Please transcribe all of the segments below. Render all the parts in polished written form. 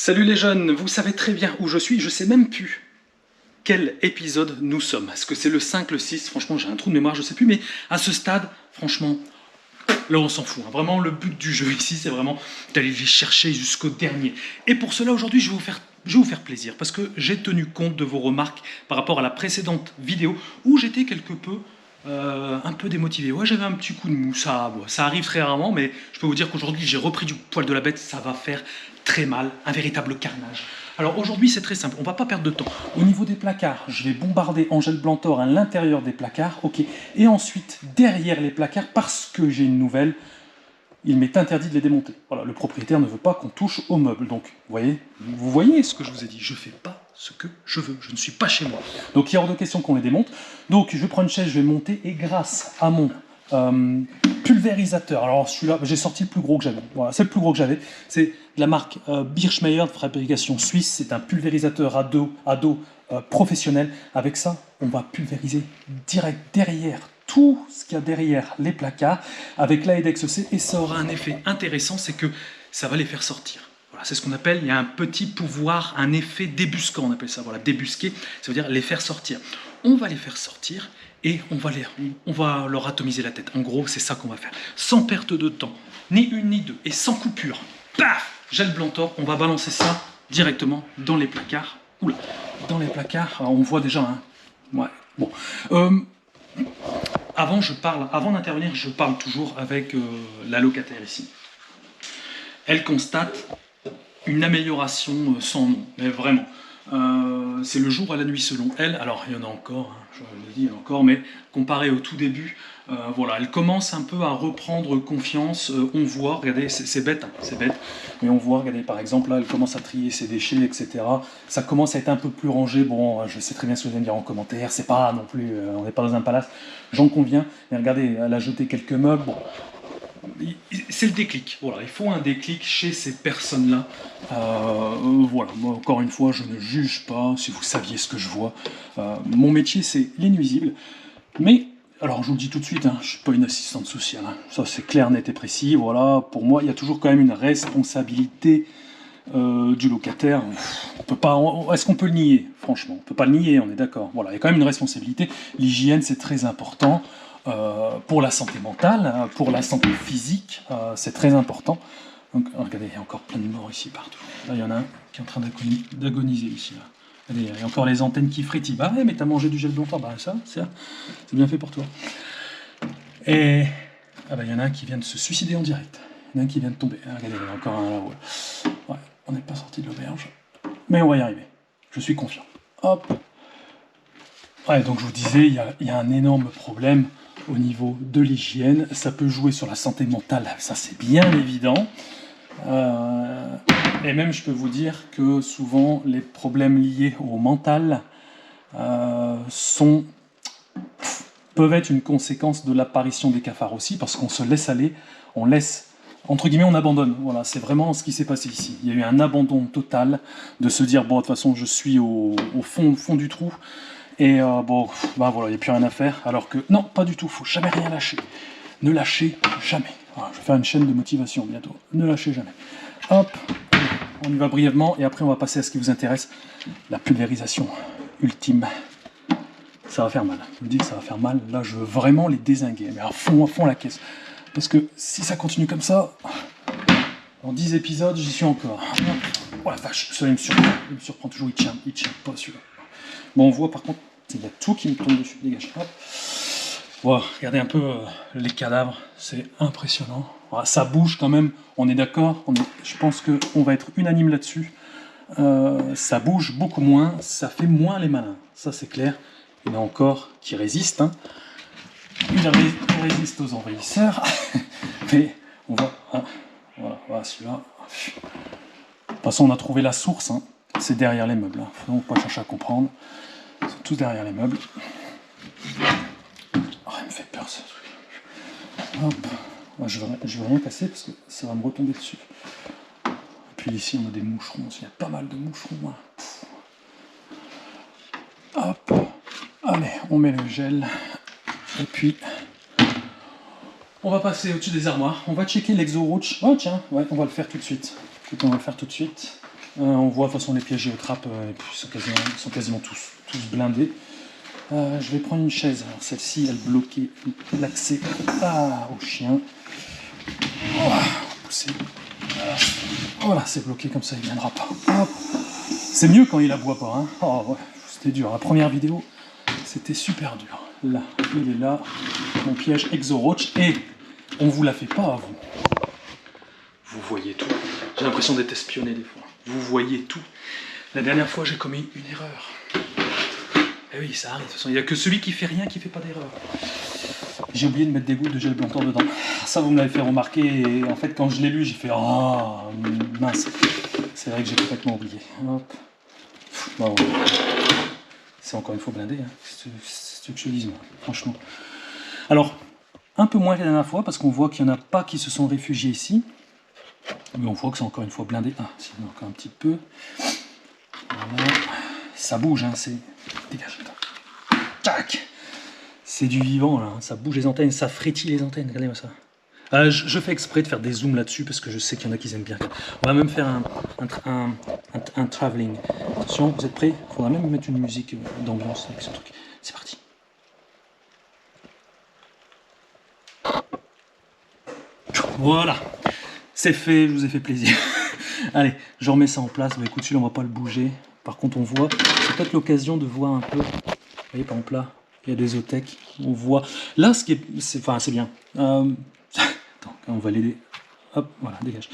Salut les jeunes, vous savez très bien où je suis, je sais même plus quel épisode nous sommes. Est-ce que c'est le 5, le 6? Franchement, j'ai un trou de mémoire, je sais plus, mais à ce stade, franchement, là on s'en fout. Vraiment, le but du jeu ici, c'est vraiment d'aller les chercher jusqu'au dernier. Et pour cela, aujourd'hui, je vais vous faire plaisir, parce que j'ai tenu compte de vos remarques par rapport à la précédente vidéo, où j'étais quelque peu un peu démotivé. Ouais, j'avais un petit coup de mou, ça arrive très rarement, mais je peux vous dire qu'aujourd'hui, j'ai repris du poil de la bête, ça va faire très mal, un véritable carnage. Alors aujourd'hui, c'est très simple, on va pas perdre de temps. Au niveau des placards, je vais bombarder Angèle Blantor à l'intérieur des placards, ok. Et ensuite, derrière les placards, parce que j'ai une nouvelle, il m'est interdit de les démonter. Voilà, le propriétaire ne veut pas qu'on touche aux meubles. Donc, vous voyez ce que je vous ai dit, je fais pas ce que je veux, je ne suis pas chez moi. Donc il y a hors de question qu'on les démonte. Donc je prends une chaise, je vais monter, et grâce à mon pulvérisateur, alors celui-là, j'ai sorti le plus gros que j'avais. Voilà, c'est le plus gros que j'avais. C'est de la marque Birchmeier de fabrication suisse. C'est un pulvérisateur à dos professionnel. Avec ça, on va pulvériser direct derrière tout ce qu'il y a derrière les placards avec l'AEDEX C, et ça aura un effet intéressant, c'est que ça va les faire sortir. Voilà, c'est ce qu'on appelle, il y a un petit pouvoir, un effet débusquant, on appelle ça, voilà, débusquer, ça veut dire les faire sortir. On va les faire sortir et on va leur atomiser la tête. En gros, c'est ça qu'on va faire. Sans perte de temps, ni une ni deux, et sans coupure. Paf! Gel Blantor, on va balancer ça directement dans les placards. Oula, dans les placards, alors on voit déjà, hein. Ouais, bon. Avant d'intervenir, je parle toujours avec la locataire ici. Elle constate une amélioration sans nom, mais vraiment. C'est le jour à la nuit selon elle. Alors il y en a encore, hein, je le dis encore, mais comparé au tout début, voilà, elle commence un peu à reprendre confiance. On voit, regardez, c'est bête, hein, c'est bête, mais on voit, regardez, par exemple, là, elle commence à trier ses déchets, etc. Ça commence à être un peu plus rangé. Bon, je sais très bien ce que vous allez me dire en commentaire, c'est pas non plus, on n'est pas dans un palace, j'en conviens. Mais regardez, elle a jeté quelques meubles, bon. C'est le déclic, voilà, il faut un déclic chez ces personnes-là. Voilà, moi, encore une fois, je ne juge pas, si vous saviez ce que je vois. Mon métier, c'est les nuisibles, mais, alors je vous le dis tout de suite, hein, je ne suis pas une assistante sociale, hein, ça c'est clair, net et précis, voilà, pour moi, il y a toujours quand même une responsabilité du locataire. On peut pas, est-ce qu'on peut le nier? Franchement, on ne peut pas le nier, on est d'accord, voilà, il y a quand même une responsabilité, l'hygiène c'est très important. Pour la santé mentale, pour la santé physique, c'est très important. Donc, regardez, il y a encore plein de morts ici partout. Là, il y en a un qui est en train d'agoniser ici. Là. Regardez, il y a encore les antennes qui frétillent. Bah ouais, mais t'as mangé du gel Blantor, bah ça, c'est bien fait pour toi. Et ah bah, il y en a un qui vient de se suicider en direct. Il y en a un qui vient de tomber. Ah, regardez, il y en a encore un là-haut. Ouais, on n'est pas sorti de l'auberge, mais on va y arriver. Je suis confiant. Hop. Ouais, donc je vous disais, il y a un énorme problème au niveau de l'hygiène, ça peut jouer sur la santé mentale, ça c'est bien évident. Et même je peux vous dire que souvent les problèmes liés au mental peuvent être une conséquence de l'apparition des cafards aussi, parce qu'on se laisse aller, on laisse, entre guillemets, on abandonne. Voilà, c'est vraiment ce qui s'est passé ici. Il y a eu un abandon total de se dire, bon, de toute façon, je suis au fond du trou. Et bon, bah voilà, il n'y a plus rien à faire. Alors que, non, pas du tout, il ne faut jamais rien lâcher. Ne lâchez jamais. Voilà, je vais faire une chaîne de motivation bientôt. Ne lâchez jamais. Hop, on y va brièvement, et après on va passer à ce qui vous intéresse, la pulvérisation ultime. Ça va faire mal. Je vous dis que ça va faire mal. Là, je veux vraiment les dézinguer, mais à fond la caisse. Parce que si ça continue comme ça, dans 10 épisodes, j'y suis encore. Oh la vache, celui-là il me surprend toujours, il tient pas celui-là. Bon, on voit par contre, il y a tout qui me tombe dessus, dégage. Hop. Wow, regardez un peu les cadavres, c'est impressionnant. Voilà, ça bouge quand même, on est d'accord, je pense qu'on va être unanime là-dessus. Ça bouge beaucoup moins, ça fait moins les malins, ça c'est clair. Il y en a encore qui résistent, hein. Il résiste aux envahisseurs, mais on va... Hein, voilà celui-là. De toute façon, on a trouvé la source, hein. C'est derrière les meubles, hein. Faut donc pas chercher à comprendre. Ils sont tous derrière les meubles. Oh, il me fait peur ce truc. Hop. Ouais, je veux rien casser parce que ça va me retomber dessus. Et puis ici on a des moucherons, il y a pas mal de moucherons. Hein. Hop. Allez, on met le gel. Et puis on va passer au-dessus des armoires. On va checker l'exo-roach. Oh tiens, ouais, on va le faire tout de suite. Écoute, on va le faire tout de suite. On voit de toute façon les pièges géotrappes sont quasiment tous blindés. Je vais prendre une chaise. Alors celle-ci, elle bloquait l'accès au chien. Pousser. Voilà, c'est bloqué comme ça, il ne viendra pas. C'est mieux quand il aboie pas. Hein. Oh, ouais, c'était dur. La première vidéo, c'était super dur. Là, il est là. Mon piège Exoroach. Et on vous la fait pas à vous. Vous voyez tout. J'ai l'impression d'être espionné des fois. Vous voyez tout. La dernière fois, j'ai commis une erreur. Eh oui, ça arrive. De toute façon, il n'y a que celui qui fait rien qui fait pas d'erreur. J'ai oublié de mettre des gouttes de gel blanc dedans. Ça, vous me l'avez fait remarquer. Et en fait, quand je l'ai lu, j'ai fait « Oh, mince !» C'est vrai que j'ai complètement oublié. Hop. Bon, c'est encore une fois blindé. Hein. C'est ce que je dise, moi, franchement. Alors, un peu moins que la dernière fois, parce qu'on voit qu'il n'y en a pas qui se sont réfugiés ici. Mais on voit que c'est encore une fois blindé. Ah, si, encore un petit peu. Voilà. Ça bouge, hein, c'est... Dégage. Tac. C'est du vivant, là. Ça bouge les antennes, ça frétille les antennes. Regardez-moi ça. Je fais exprès de faire des zooms là-dessus parce que je sais qu'il y en a qui aiment bien. On va même faire un travelling. Attention, vous êtes prêts? Il faudra même mettre une musique d'ambiance avec ce truc. C'est parti. Voilà. C'est fait, je vous ai fait plaisir. Allez, je remets ça en place. Bah, écoute, celui-là, on va pas le bouger. Par contre, on voit, c'est peut-être l'occasion de voir un peu. Vous voyez, par exemple là, il y a des OTEC. On voit. Là, ce qui est. Enfin, c'est bien. Attends, on va l'aider. Hop, voilà, dégage.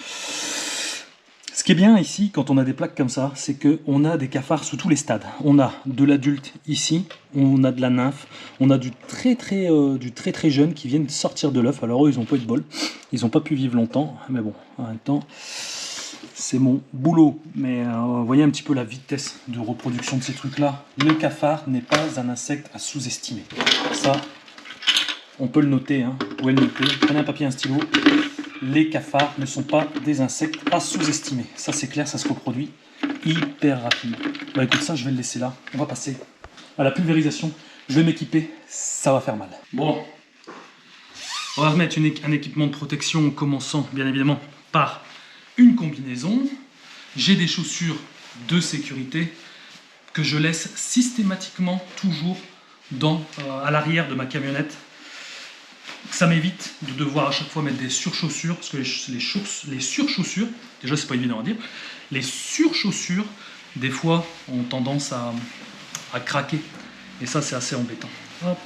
Ce qui est bien ici, quand on a des plaques comme ça, c'est qu'on a des cafards sous tous les stades. On a de l'adulte ici, on a de la nymphe, on a du très très jeune qui viennent sortir de l'œuf. Alors eux, ils n'ont pas eu de bol. Ils n'ont pas pu vivre longtemps. Mais bon, en même temps, c'est mon boulot. Mais vous voyez un petit peu la vitesse de reproduction de ces trucs-là. Le cafard n'est pas un insecte à sous-estimer. Ça, on peut le noter. Hein. Vous pouvez le noter. Prenez un papier et un stylo. Les cafards ne sont pas des insectes à sous-estimer. Ça, c'est clair, ça se reproduit hyper rapide. Bah écoute, ça, je vais le laisser là. On va passer à la pulvérisation. Je vais m'équiper. Ça va faire mal. Bon. On va remettre un équipement de protection en commençant, bien évidemment, par une combinaison. J'ai des chaussures de sécurité que je laisse systématiquement toujours à l'arrière de ma camionnette. Ça m'évite de devoir à chaque fois mettre des surchaussures, parce que les surchaussures, déjà c'est pas évident à dire, les surchaussures, des fois, ont tendance à craquer. Et ça, c'est assez embêtant. Hop.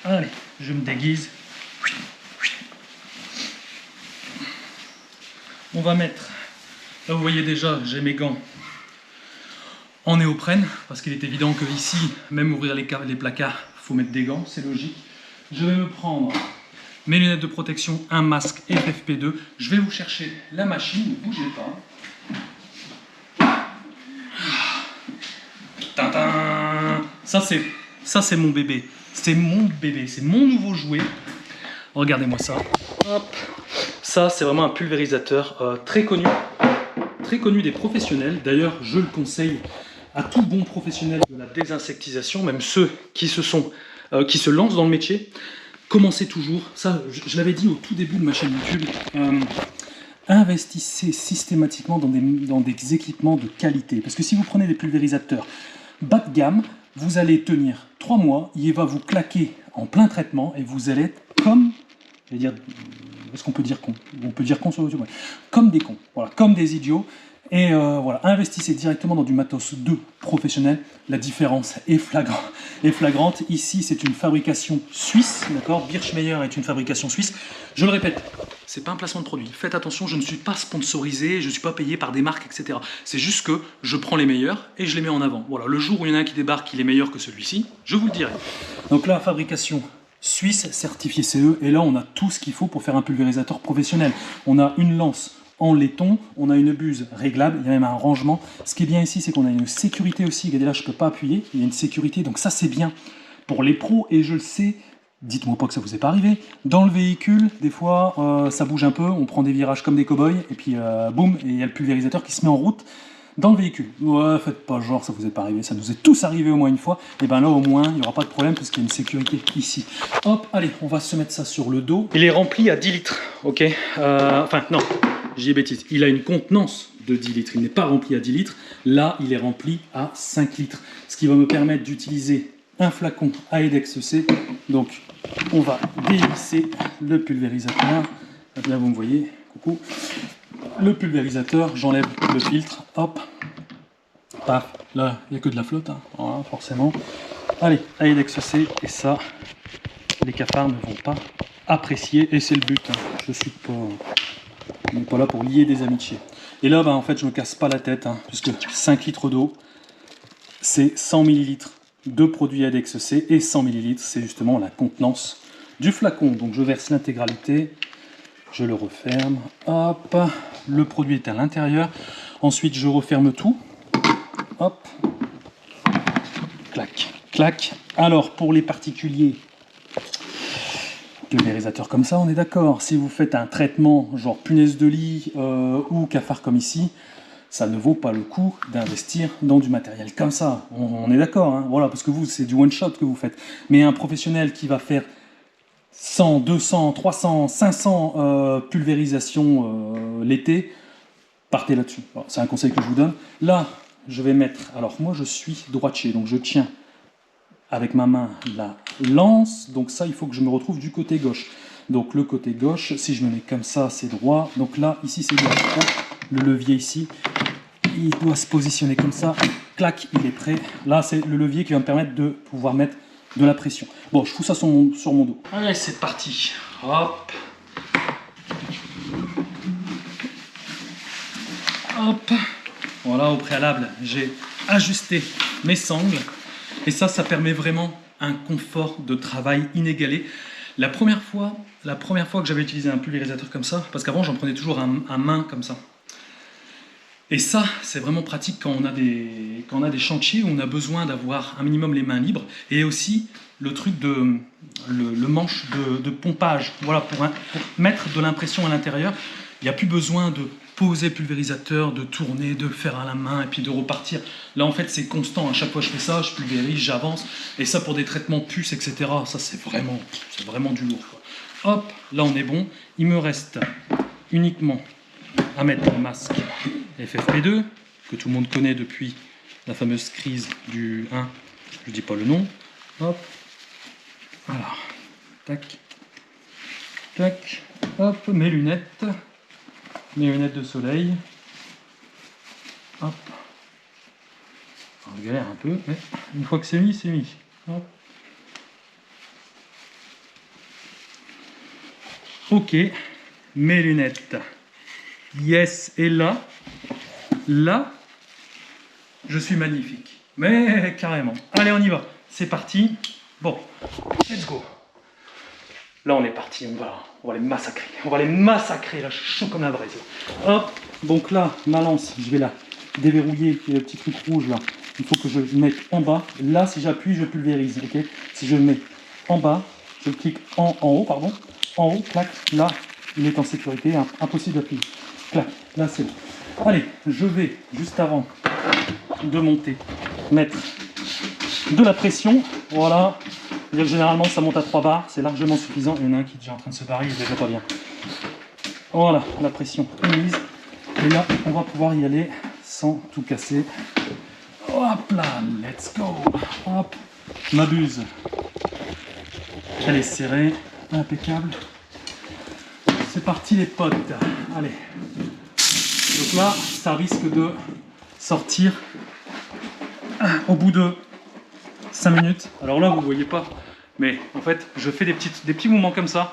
Allez, je me déguise. On va mettre, là vous voyez déjà, j'ai mes gants en néoprène, parce qu'il est évident que ici, même ouvrir les placards, il faut mettre des gants, c'est logique. Je vais me prendre mes lunettes de protection, un masque FFP2. Je vais vous chercher la machine, ne bougez pas. Tintin. Ça c'est mon bébé. C'est mon bébé, c'est mon nouveau jouet. Regardez-moi ça. Hop. Ça c'est vraiment un pulvérisateur très connu des professionnels. D'ailleurs, je le conseille à tout bon professionnel de la désinsectisation, même ceux qui se lancent dans le métier. Commencez toujours, ça je l'avais dit au tout début de ma chaîne YouTube, investissez systématiquement dans des équipements de qualité. Parce que si vous prenez des pulvérisateurs bas de gamme, vous allez tenir 3 mois, il va vous claquer en plein traitement et vous allez être comme, je vais dire, est-ce qu'on peut dire con? On peut dire con sur YouTube, ouais. Comme des cons, voilà, comme des idiots. Et voilà, investissez directement dans du matos de professionnel. La différence est flagrante. Ici, c'est une fabrication suisse, d'accord? Birchmeier est une fabrication suisse. Je le répète, c'est pas un placement de produit. Faites attention, je ne suis pas sponsorisé, je ne suis pas payé par des marques, etc. C'est juste que je prends les meilleurs et je les mets en avant. Voilà, le jour où il y en a un qui débarque, il est meilleur que celui-ci, je vous le dirai. Donc là, fabrication suisse, certifié CE, et là, on a tout ce qu'il faut pour faire un pulvérisateur professionnel. On a une lance en laiton, on a une buse réglable, il y a même un rangement. Ce qui est bien ici, c'est qu'on a une sécurité aussi. Regardez là, je ne peux pas appuyer, il y a une sécurité, donc ça c'est bien pour les pros, et je le sais, dites-moi pas que ça vous est pas arrivé, dans le véhicule, des fois, ça bouge un peu, on prend des virages comme des cow-boys, et puis boum, et il y a le pulvérisateur qui se met en route dans le véhicule. Ouais, faites pas genre, ça vous est pas arrivé, ça nous est tous arrivé au moins une fois, et ben là au moins, il n'y aura pas de problème, parce qu'il y a une sécurité ici. Hop, allez, on va se mettre ça sur le dos. Il est rempli à 10 litres, ok enfin non, j'ai bêtise, il a une contenance de 10 litres. Il n'est pas rempli à 10 litres. Là, il est rempli à 5 litres. Ce qui va me permettre d'utiliser un flacon à Aidex C. Donc, on va dévisser le pulvérisateur. Là, vous me voyez. Coucou. Le pulvérisateur, j'enlève le filtre. Hop. Paf. Là, il n'y a que de la flotte. Hein. Voilà, forcément. Allez, Aidex C. Et ça, les cafards ne vont pas apprécier. Et c'est le but. Hein. Je suis pas... On n'est pas là pour lier des amitiés. Et là, en fait, je me casse pas la tête, hein, puisque 5 litres d'eau, c'est 100 ml de produit Aidex C, et 100 ml, c'est justement la contenance du flacon. Donc je verse l'intégralité, je le referme, hop, le produit est à l'intérieur. Ensuite, je referme tout, hop, clac, clac. Alors, pour les particuliers, pulvérisateur comme ça, on est d'accord. Si vous faites un traitement genre punaise de lit ou cafard comme ici, ça ne vaut pas le coup d'investir dans du matériel comme ça. On est d'accord, hein, voilà, parce que vous, c'est du one shot que vous faites. Mais un professionnel qui va faire 100, 200, 300, 500 pulvérisations l'été, partez là-dessus. Voilà, c'est un conseil que je vous donne. Là, je vais mettre... Alors, moi, je suis droitier, donc je tiens avec ma main la lance. Donc ça, il faut que je me retrouve du côté gauche. Donc le côté gauche, si je me mets comme ça, c'est droit. Donc là, ici, c'est droit. Le levier ici, il doit se positionner comme ça. Clac, il est prêt. Là, c'est le levier qui va me permettre de pouvoir mettre de la pression. Bon, je fous ça sur mon dos. Allez, c'est parti. Hop. Hop. Voilà, au préalable, j'ai ajusté mes sangles. Et ça permet vraiment un confort de travail inégalé. La première fois que j'avais utilisé un pulvérisateur comme ça, parce qu'avant, j'en prenais toujours à main comme ça. Et ça, c'est vraiment pratique quand on a des chantiers où on a besoin d'avoir un minimum les mains libres. Et aussi le truc le manche de pompage. Voilà, pour mettre de l'impression à l'intérieur, il n'y a plus besoin de poser le pulvérisateur, de tourner, de le faire à la main et puis de repartir. Là, en fait, c'est constant. À chaque fois que je fais ça, je pulvérise, j'avance. Et ça, pour des traitements puces, etc., ça, c'est vraiment du lourd, quoi. Hop, là, on est bon. Il me reste uniquement à mettre le masque FFP2, que tout le monde connaît depuis la fameuse crise du 1, je ne dis pas le nom. Hop, voilà, tac, tac, hop, mes lunettes de soleil. Hop, alors, je galère un peu, mais une fois que c'est mis, c'est mis. Hop. Ok, mes lunettes. Yes, et là, je suis magnifique. Mais carrément. Allez, on y va. C'est parti. Bon, let's go. Là, on est parti. On va les massacrer. Là, je suis chaud comme la braise. Hop. Donc là, ma lance, je vais la déverrouiller. Il y a le petit truc rouge là. Il faut que je le mette en bas. Là, si j'appuie, je pulvérise. Ok. Si je le mets en bas, je clique en haut, pardon. En haut, clac. Là, il est en sécurité. Impossible d'appuyer. Clac. Là, c'est bon. Allez, je vais, juste avant de monter, mettre de la pression. Voilà. Généralement, ça monte à 3 bars. C'est largement suffisant. Il y en a un qui est déjà en train de se barrer. Il est déjà pas bien. Voilà, la pression est mise. Et là, on va pouvoir y aller sans tout casser. Hop là, let's go. Hop, ma buse. Elle est serrée. Impeccable. C'est parti, les potes. Allez. Donc là, ça risque de sortir au bout de 5 minutes. Alors là, vous ne voyez pas, mais en fait, je fais des petits mouvements comme ça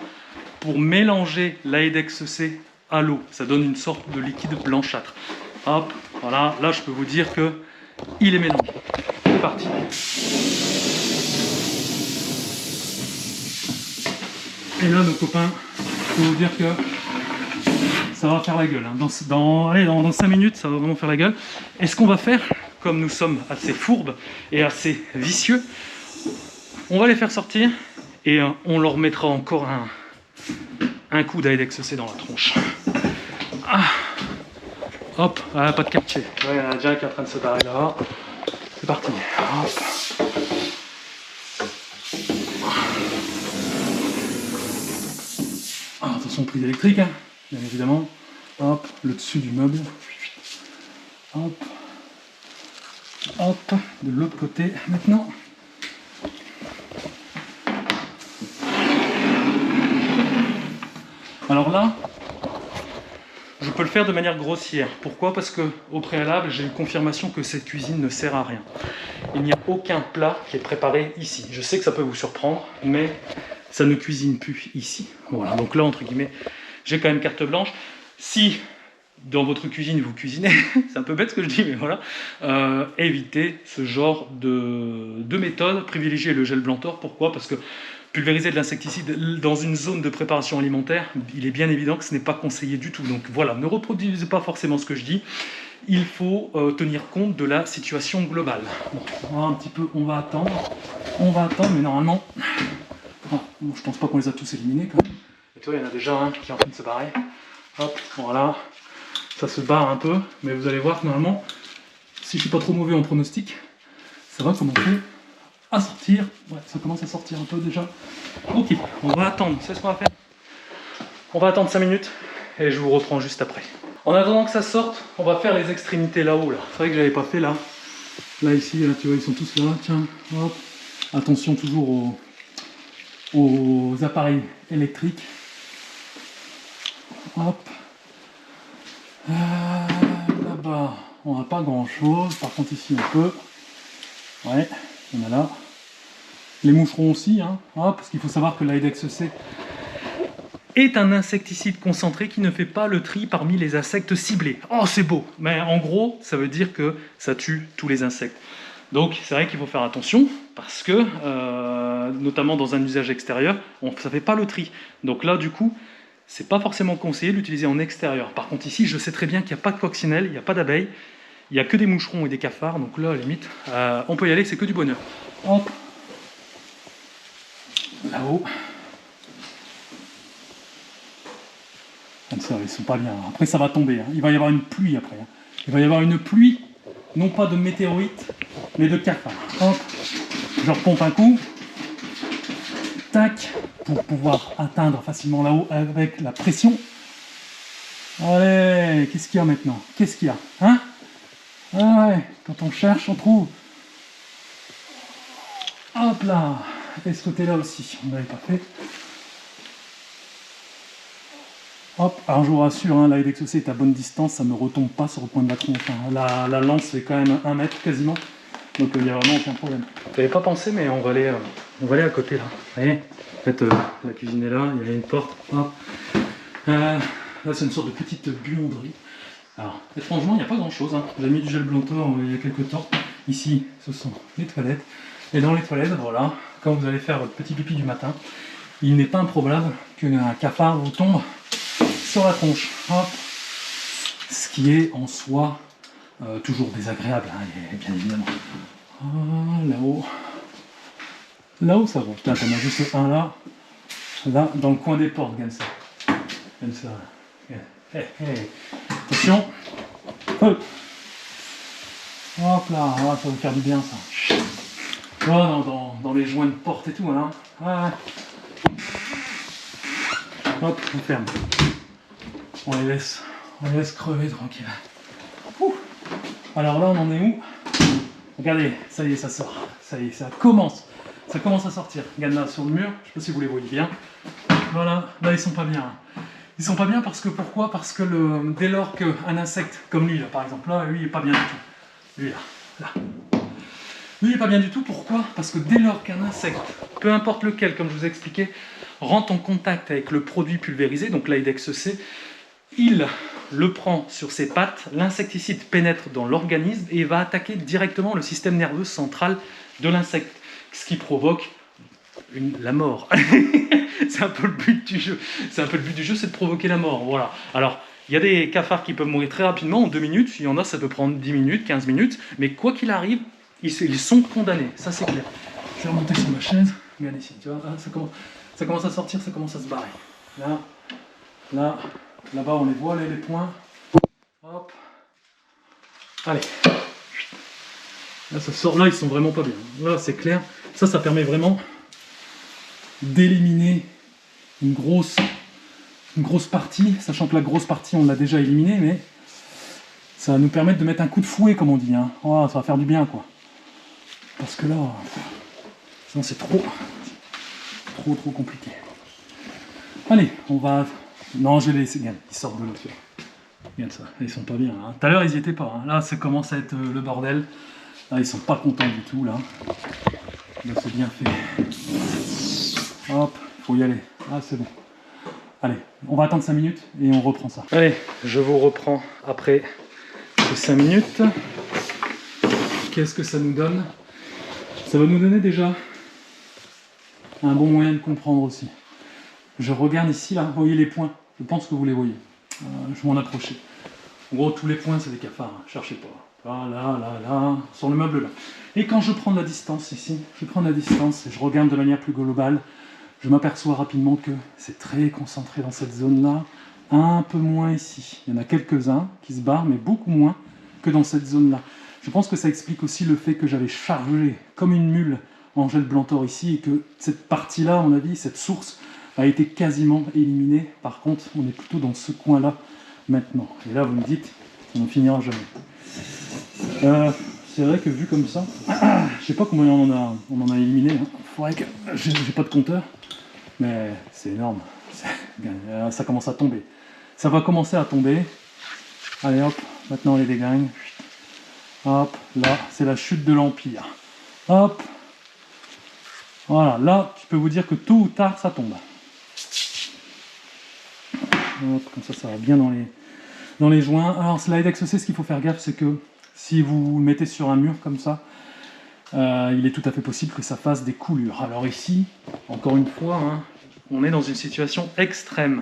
pour mélanger l'Aidex C à l'eau. Ça donne une sorte de liquide blanchâtre. Hop, voilà. Là, je peux vous dire que il est mélangé. C'est parti. Et là, nos copains, je peux vous dire que ça va faire la gueule. Hein. Dans 5 minutes, ça va vraiment faire la gueule. Et ce qu'on va faire, comme nous sommes assez fourbes et assez vicieux, on va les faire sortir et on leur mettra encore un coup d'Aidex C dans la tronche. Ah. Hop, ah, pas de quartier. Ouais, il y en a déjà un qui est en train de se barrer là. C'est parti. Hop. Ah, attention, prise électrique, hein, bien évidemment. Hop, le dessus du meuble. Hop. Hop. De l'autre côté maintenant. Alors là, je peux le faire de manière grossière. Pourquoi? Parce que au préalable, j'ai une confirmation que cette cuisine ne sert à rien. Il n'y a aucun plat qui est préparé ici. Je sais que ça peut vous surprendre, mais ça ne cuisine plus ici. Voilà, donc là, entre guillemets, j'ai quand même carte blanche. Si dans votre cuisine vous cuisinez, c'est un peu bête ce que je dis, mais voilà, évitez ce genre de méthode. Privilégiez le gel Blantor. Pourquoi? Parce que pulvériser de l'insecticide dans une zone de préparation alimentaire, il est bien évident que ce n'est pas conseillé du tout. Donc voilà, ne reproduisez pas forcément ce que je dis. Il faut tenir compte de la situation globale. Bon, un petit peu, on va attendre, mais normalement, bon, je pense pas qu'on les a tous éliminés quand même. Et toi, il y en a déjà un qui est en train de se barrer. Hop, voilà, ça se barre un peu, mais vous allez voir que normalement, si je suis pas trop mauvais en pronostic, ça va commencer à sortir. Ouais, ça commence à sortir un peu déjà. Ok, on va attendre, c'est ce qu'on va faire. On va attendre 5 minutes et je vous reprends juste après. En attendant que ça sorte, on va faire les extrémités là-haut. Là. C'est vrai que j'avais pas fait là. Là ici, là, tu vois, ils sont tous là. Tiens, hop. Attention toujours aux appareils électriques. Hop. Là-bas, on n'a pas grand-chose. Par contre ici, on peut. Ouais, il y en a là. Les moucherons aussi, hein, parce qu'il faut savoir que l'Aedex C est un insecticide concentré qui ne fait pas le tri parmi les insectes ciblés. Oh, c'est beau! Mais en gros, ça veut dire que ça tue tous les insectes. Donc, c'est vrai qu'il faut faire attention, parce que, notamment dans un usage extérieur, ça ne fait pas le tri. Donc là, du coup, c'est pas forcément conseillé de l'utiliser en extérieur. Par contre, ici, je sais très bien qu'il n'y a pas de coccinelle, il n'y a pas d'abeilles, il n'y a que des moucherons et des cafards. Donc là, à la limite, on peut y aller, c'est que du bonheur. Hop. Là-haut. Comme ça, ils sont pas bien. Après, ça va tomber. Hein. Il va y avoir une pluie après. Hein. Il va y avoir une pluie, non pas de météorites, mais de cafards. Hop. Je repompe un coup. Tac. Pour pouvoir atteindre facilement là-haut avec la pression. Allez, qu'est-ce qu'il y a maintenant? Qu'est-ce qu'il y a? Hein? Ah ouais, quand on cherche, on trouve. Hop là. Et ce côté-là aussi, on n'avait pas fait. Hop, alors je vous rassure, hein, l'Aedex C est à bonne distance, ça ne retombe pas sur le point de la tronche. Hein. La lance fait quand même 1 mètre quasiment, donc il n'y a vraiment aucun problème. Je n'avais pas pensé, mais on va aller à côté là. Vous voyez, en fait, la cuisine est là, il y a une porte. Hop. Là, c'est une sorte de petite buanderie. Alors, étrangement, il n'y a pas grand-chose. Hein. J'ai mis du gel Blantor il y a quelques temps. Ici, ce sont les toilettes. Et dans les toilettes, voilà, quand vous allez faire votre petit pipi du matin, il n'est pas improbable qu'un cafard vous tombe sur la tronche. Hop. Ce qui est en soi toujours désagréable, hein, bien évidemment. Ah, là-haut. Là-haut, ça va. Putain, t'en as juste un là. Là, dans le coin des portes, comme ça. Comme ça. Hey, hey. Attention. Hop. Hop là, ça va vous faire du bien, ça. Oh, dans les joints de porte et tout, hein. Ah. Hop, on ferme. On les laisse crever tranquille. Ouh. Alors là, on en est où? Regardez, ça y est, ça sort. Ça y est, ça commence à sortir. Regarde là, sur le mur, je sais pas si vous les voyez bien. Voilà, là, ils sont pas bien. Ils sont pas bien parce que, pourquoi? Parce que dès lors qu'un insecte, comme lui, là, par exemple, là, lui, il est pas bien du tout. Lui, là. Lui, il n'est pas bien du tout. Pourquoi? Parce que dès lors qu'un insecte, peu importe lequel, comme je vous ai expliqué, rentre en contact avec le produit pulvérisé, donc l'Aedex C, il le prend sur ses pattes, l'insecticide pénètre dans l'organisme et va attaquer directement le système nerveux central de l'insecte, ce qui provoque la mort. C'est un peu le but du jeu. C'est de provoquer la mort. Voilà. Alors, il y a des cafards qui peuvent mourir très rapidement, en 2 minutes. Il y en a, ça peut prendre 10 minutes, 15 minutes. Mais quoi qu'il arrive, ils sont condamnés, ça c'est clair. Je vais remonter sur ma chaise. Regarde ici, tu vois, ça commence à sortir, ça commence à se barrer. Là, là-bas on les voit, là, les points. Hop. Allez. Là ça sort, là ils sont vraiment pas bien. Là c'est clair. Ça permet vraiment d'éliminer une grosse partie, sachant que la grosse partie on l'a déjà éliminée, mais Ça va nous permettre de mettre un coup de fouet, comme on dit. Hein. Oh, ça va faire du bien, quoi. Parce que là, sinon c'est trop compliqué. Allez, on va... Non, je vais les laisser. Regarde, ils sortent de l'eau. Regarde ça, ils sont pas bien. Hein. Tout à l'heure, ils y étaient pas. Hein. Là, ça commence à être le bordel. Là, ils sont pas contents du tout, là. Là, c'est bien fait. Hop, faut y aller. Ah, c'est bon. Allez, on va attendre 5 minutes et on reprend ça. Allez, je vous reprends après ces 5 minutes. Qu'est-ce que ça nous donne? Ça va nous donner déjà un bon moyen de comprendre aussi. Je regarde ici, là, vous voyez les points. Je pense que vous les voyez. Je m'en approchais. En gros, tous les points, c'est des cafards. Hein. Cherchez pas. Là, sur le meuble là. Et quand je prends de la distance ici, je prends de la distance et je regarde de manière plus globale, je m'aperçois rapidement que c'est très concentré dans cette zone-là, un peu moins ici. Il y en a quelques-uns qui se barrent, mais beaucoup moins que dans cette zone-là. Je pense que ça explique aussi le fait que j'avais chargé comme une mule en gel Blantor ici et que cette partie-là, à mon avis, cette source, a été quasiment éliminée. Par contre, on est plutôt dans ce coin-là maintenant. Et là, vous me dites, on n'en finira jamais. C'est vrai que vu comme ça, je sais pas combien on en a éliminé. Hein. Faudrait que j'ai pas de compteur, mais c'est énorme. Ça commence à tomber. Ça va commencer à tomber. Allez hop, maintenant on les déglingue. Hop, là, c'est la chute de l'Empire. Hop, voilà, là, je peux vous dire que tôt ou tard, ça tombe. Hop, comme ça va bien dans les joints. Alors, Slidex aussi, ce qu'il faut faire gaffe, c'est que si vous le mettez sur un mur comme ça, il est tout à fait possible que ça fasse des coulures. Alors ici, encore une fois, hein, on est dans une situation extrême.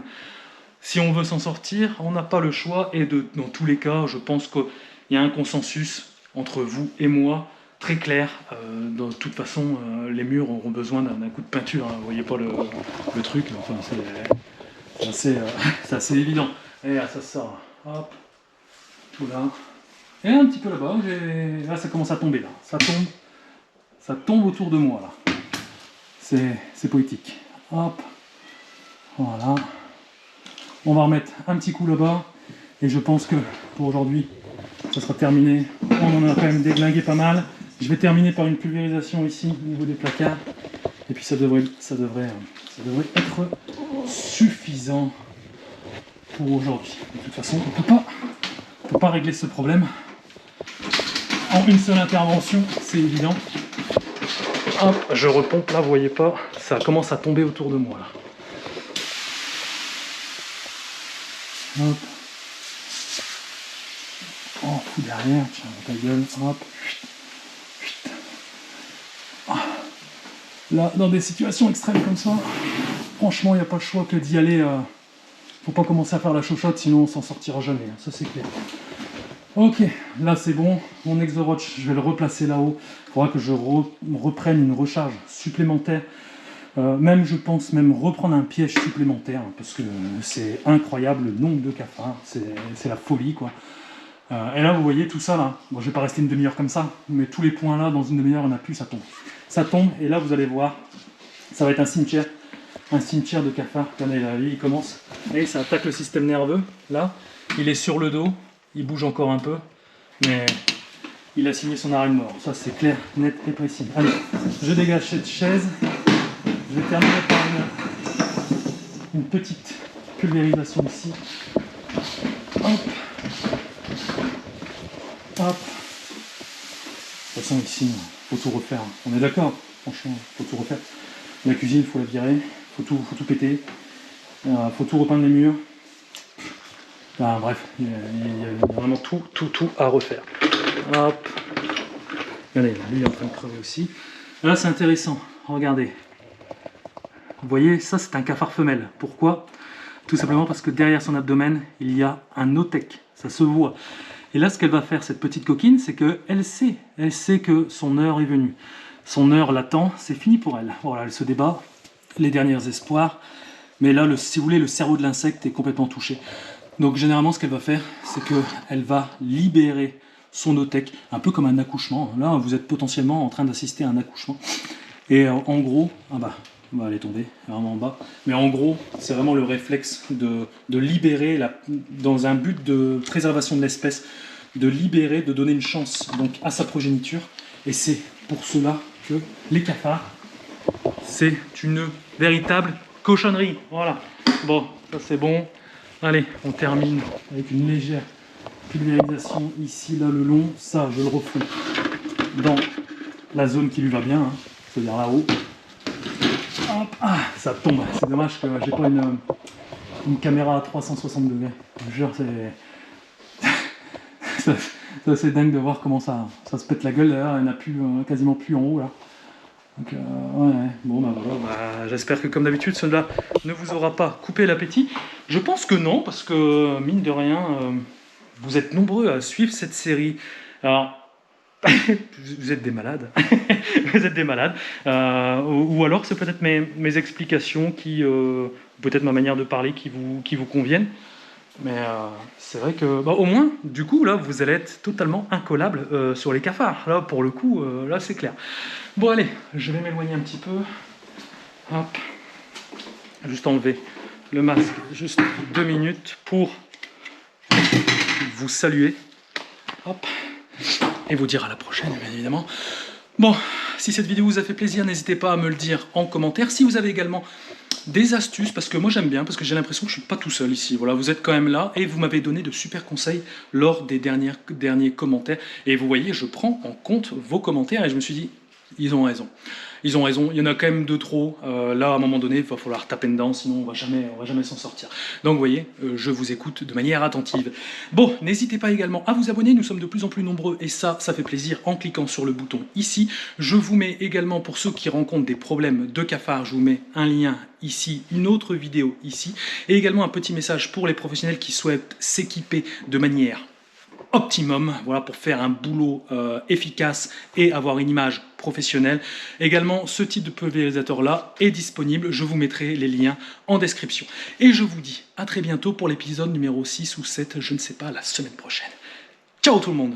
Si on veut s'en sortir, on n'a pas le choix. Et dans tous les cas, je pense qu'il y a un consensus entre vous et moi, très clair. De toute façon, les murs auront besoin d'un coup de peinture. Hein. Vous voyez pas le truc, enfin, c'est assez évident. Et là, ça sort. Hop, tout là. Et un petit peu là-bas, là ça commence à tomber là. Ça tombe autour de moi là. C'est poétique. Hop, voilà. On va remettre un petit coup là-bas. Et je pense que pour aujourd'hui, ça sera terminé. On en a quand même déglingué pas mal. Je vais terminer par une pulvérisation ici au niveau des placards. Et puis ça devrait être suffisant pour aujourd'hui. De toute façon, on ne peut pas régler ce problème en une seule intervention, c'est évident. Hop, je repompe là, vous voyez pas, ça commence à tomber autour de moi là. Hop. Oh, fou derrière, tiens, ta gueule, hop. Là, dans des situations extrêmes comme ça, franchement, il n'y a pas le choix que d'y aller. Faut pas commencer à faire la chochotte, sinon on s'en sortira jamais, hein, ça c'est clair. Ok, là c'est bon, mon Exoroach, je vais le replacer là-haut. Il faudra que je reprenne une recharge supplémentaire. Je pense même reprendre un piège supplémentaire, hein, parce que c'est incroyable le nombre de cafards, c'est la folie quoi. Et là vous voyez tout ça là, bon je vais pas rester une demi-heure comme ça, mais tous les points là, dans une demi-heure on a plus, ça tombe. Ça tombe, et là vous allez voir, ça va être un cimetière de cafards. Regardez là, il commence, et ça attaque le système nerveux, là, il est sur le dos. Il bouge encore un peu, mais il a signé son arrêt de mort. Ça, c'est clair, net et précis. Allez, je dégage cette chaise. Je vais terminer par une petite pulvérisation ici. Hop. Hop. De toute façon, ici, il faut tout refaire. On est d'accord, franchement, il faut tout refaire. La cuisine, il faut la virer. Il faut tout péter. Il faut tout repeindre les murs. Enfin, bref, il y a vraiment tout à refaire. Hop. Regardez, lui il est en train de crever aussi. Là c'est intéressant, regardez. Vous voyez, ça c'est un cafard femelle. Pourquoi? Tout simplement parce que derrière son abdomen, il y a un otec. Ça se voit. Et là ce qu'elle va faire, cette petite coquine, c'est qu'elle sait que son heure est venue. Son heure l'attend, c'est fini pour elle. Voilà, elle se débat, les derniers espoirs. Mais là, si vous voulez, le cerveau de l'insecte est complètement touché. Donc généralement ce qu'elle va faire, c'est qu'elle va libérer son otec, un peu comme un accouchement. Là vous êtes potentiellement en train d'assister à un accouchement. Et en gros, elle est tombée, vraiment en bas. Mais en gros, c'est vraiment le réflexe de libérer, dans un but de préservation de l'espèce, de libérer, de donner une chance donc à sa progéniture. Et c'est pour cela que les cafards, c'est une véritable cochonnerie. Voilà. Bon, ça c'est bon. Allez, on termine avec une légère pulvérisation ici, là, le long. Ça, je le refous dans la zone qui lui va bien, hein, c'est-à-dire là-haut. Hop, ah, ça tombe. C'est dommage que j'ai pas une caméra à 360 degrés. Je jure, c'est assez dingue de voir comment ça se pète la gueule. D'ailleurs, elle n'a plus, quasiment plus en haut là. Donc, ouais, bon, bah voilà. Bah, j'espère que comme d'habitude, cela ne vous aura pas coupé l'appétit. Je pense que non, parce que mine de rien, vous êtes nombreux à suivre cette série. Alors, vous êtes des malades. Vous êtes des malades. Ou alors, c'est peut-être mes explications peut-être ma manière de parler qui vous conviennent. Mais c'est vrai que, bah, au moins, du coup, là, vous allez être totalement incollable sur les cafards. Là, pour le coup, là, c'est clair. Bon, allez, je vais m'éloigner un petit peu. Hop. Juste enlever le masque, juste 2 minutes pour vous saluer. Hop. Et vous dire à la prochaine, bien évidemment. Bon, si cette vidéo vous a fait plaisir, n'hésitez pas à me le dire en commentaire. Si vous avez également des astuces, parce que moi j'aime bien, parce que j'ai l'impression que je ne suis pas tout seul ici. Voilà, vous êtes quand même là et vous m'avez donné de super conseils lors des derniers commentaires. Et vous voyez, je prends en compte vos commentaires et je me suis dit, ils ont raison. Ils ont raison, il y en a quand même 2 trop. Là, à un moment donné, il va falloir taper dedans, sinon on va jamais s'en sortir. Donc, vous voyez, je vous écoute de manière attentive. Bon, n'hésitez pas également à vous abonner, nous sommes de plus en plus nombreux, et ça fait plaisir en cliquant sur le bouton ici. Je vous mets également, pour ceux qui rencontrent des problèmes de cafards, je vous mets un lien ici, une autre vidéo ici, et également un petit message pour les professionnels qui souhaitent s'équiper de manière optimum, voilà, pour faire un boulot efficace et avoir une image professionnelle. Également, ce type de pulvérisateur là est disponible, je vous mettrai les liens en description. Et je vous dis à très bientôt pour l'épisode numéro 6 ou 7, je ne sais pas, la semaine prochaine. Ciao tout le monde!